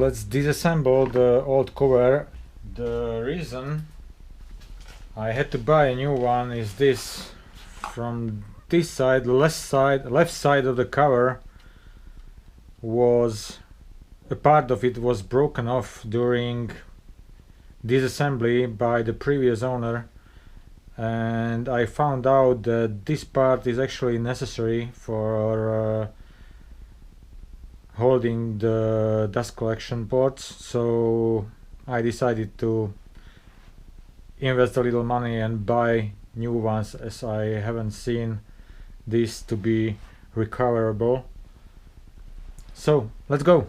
let's disassemble the old cover. The reason I had to buy a new one is this. From this side, left side of the cover, was a part of it was broken off during disassembly by the previous owner, and I found out that this part is actually necessary for holding the dust collection ports, so I decided to invest a little money and buy new ones, as I haven't seen this to be recoverable. So let's go.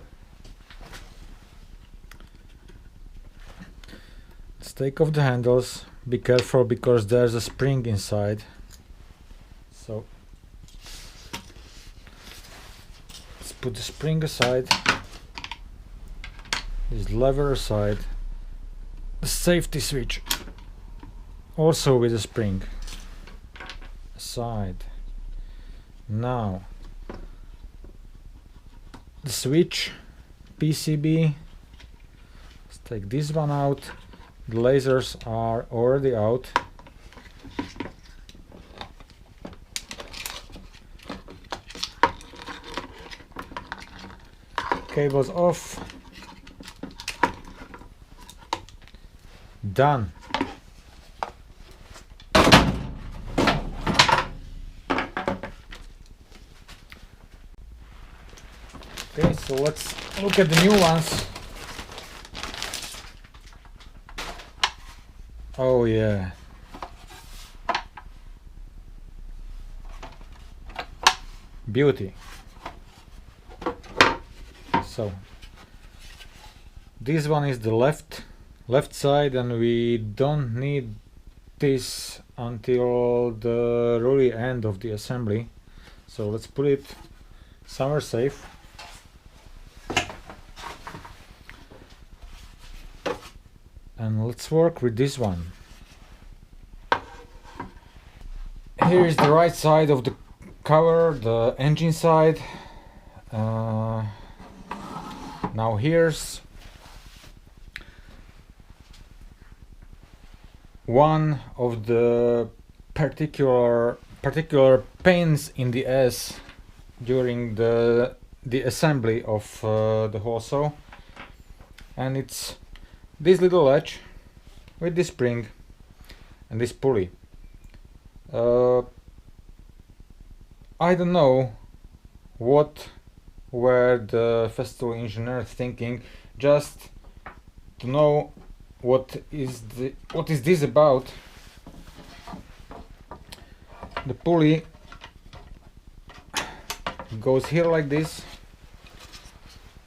Let's take off the handles. Be careful because there's a spring inside. So let's put the spring aside, this lever aside, the safety switch also with a spring aside. Now the switch PCB, let's take this one out. The lasers are already out. Cables off. Done. Okay, so let's look at the new ones. Oh yeah. Beauty. So this one is the left side, and we don't need this until the really end of the assembly. So let's put it somewhere safe. And let's work with this one. Here is the right side of the cover, the engine side. Now here's one of the particular pains in the ass during the assembly of the whole saw, and it's this little latch with this spring and this pulley. I don't know what were the Festool engineers thinking, just to know what is this about. The pulley goes here like this,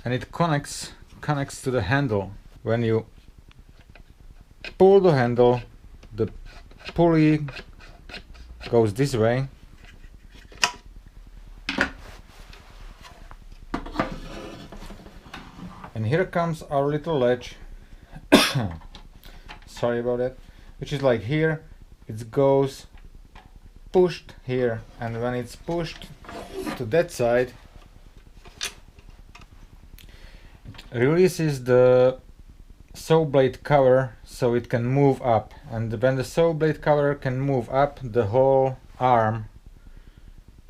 and it connects to the handle. When you pull the handle, the pulley goes this way, and here comes our little latch. Sorry about that. Which is like here, it goes pushed here, and when it's pushed to that side, it releases the Sawblade cover so it can move up, and when the Sawblade cover can move up, the whole arm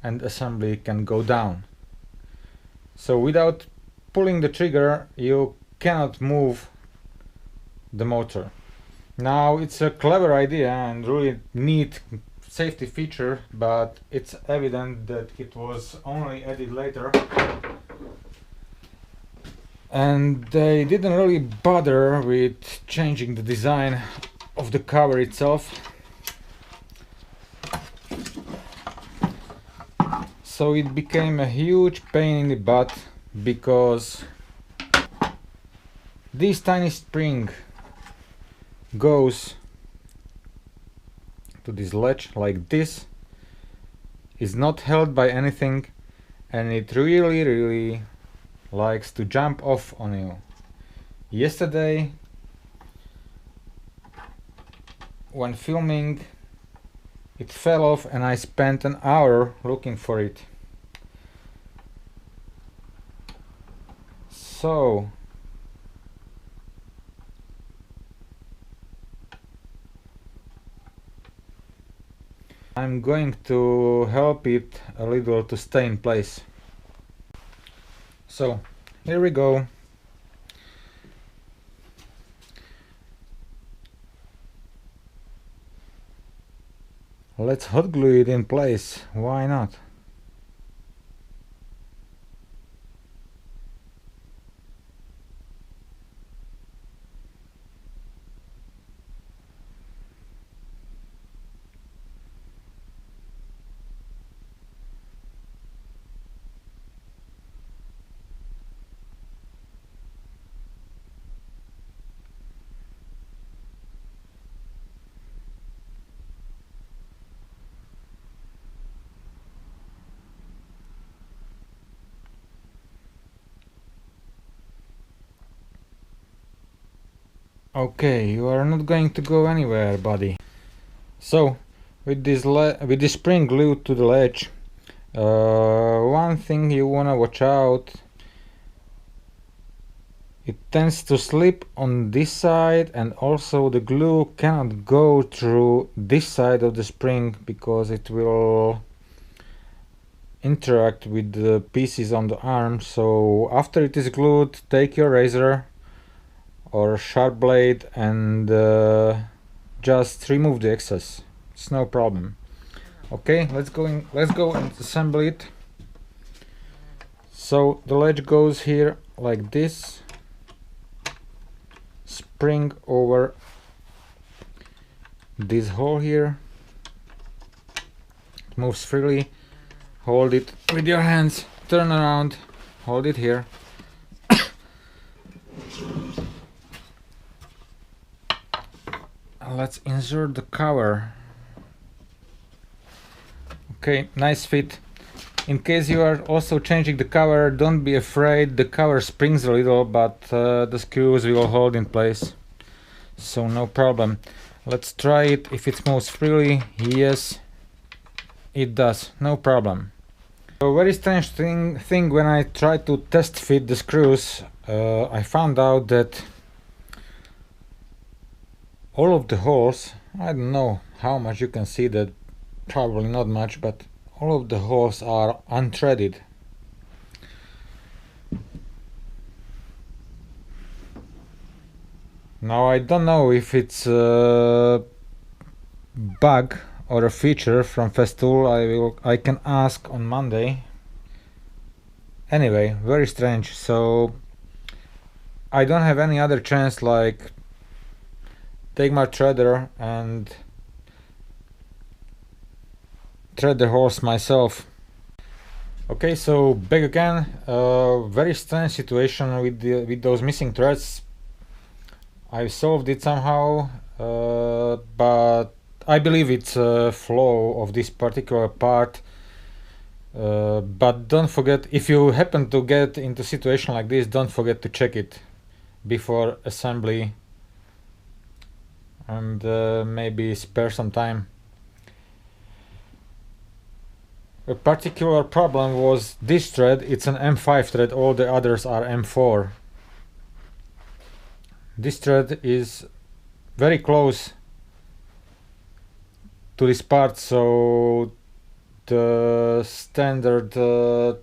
and assembly can go down. So without pulling the trigger you cannot move the motor. Now it's a clever idea and really neat safety feature, but it's evident that it was only added later, and they didn't really bother with changing the design of the cover itself. So it became a huge pain in the butt, because this tiny spring goes to this latch like this, is not held by anything, and it really likes to jump off on you. Yesterday when filming, it fell off and I spent an hour looking for it. So I'm going to help it a little to stay in place. So here we go. Let's hot glue it in place, why not? Okay, you are not going to go anywhere, buddy. So, with this spring glued to the ledge, one thing you wanna watch out. It tends to slip on this side, and also the glue cannot go through this side of the spring because it will interact with the pieces on the arm. So after it is glued, take your razor or sharp blade and just remove the excess. It's no problem. Okay, let's go and assemble it. So the ledge goes here like this, spring over this hole here, it moves freely. Hold it with your hands, turn around, hold it here. Let's insert the cover. Okay, nice fit. In case you are also changing the cover, don't be afraid, the cover springs a little, but the screws will hold in place, so no problem. Let's try it if it moves freely. Yes, it does, no problem. A very strange thing when I tried to test fit the screws, I found out that all of the holes, I don't know how much you can see that, probably not much, but all of the holes are unthreaded. Now I don't know if it's a bug or a feature from Festool. I can ask on Monday. Anyway, very strange. So I don't have any other chance like take my threader and thread the holes myself. Okay, so back again. Very strange situation with those missing threads. I solved it somehow, but I believe it's a flaw of this particular part. But don't forget, if you happen to get into a situation like this, don't forget to check it before assembly and maybe spare some time. A particular problem was this thread. It's an M5 thread, all the others are M4. This thread is very close to this part, so the standard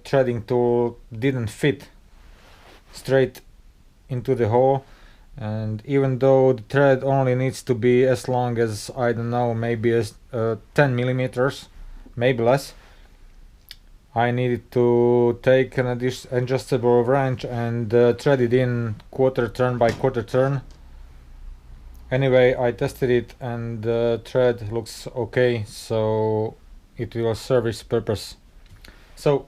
threading tool didn't fit straight into the hole, and even though the thread only needs to be as long as, I don't know, maybe as 10 millimeters, maybe less, I needed to take an adjustable wrench and thread it in quarter turn by quarter turn. Anyway, I tested it and the thread looks okay, so it will serve its purpose. So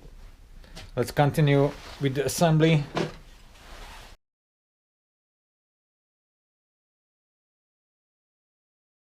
let's continue with the assembly.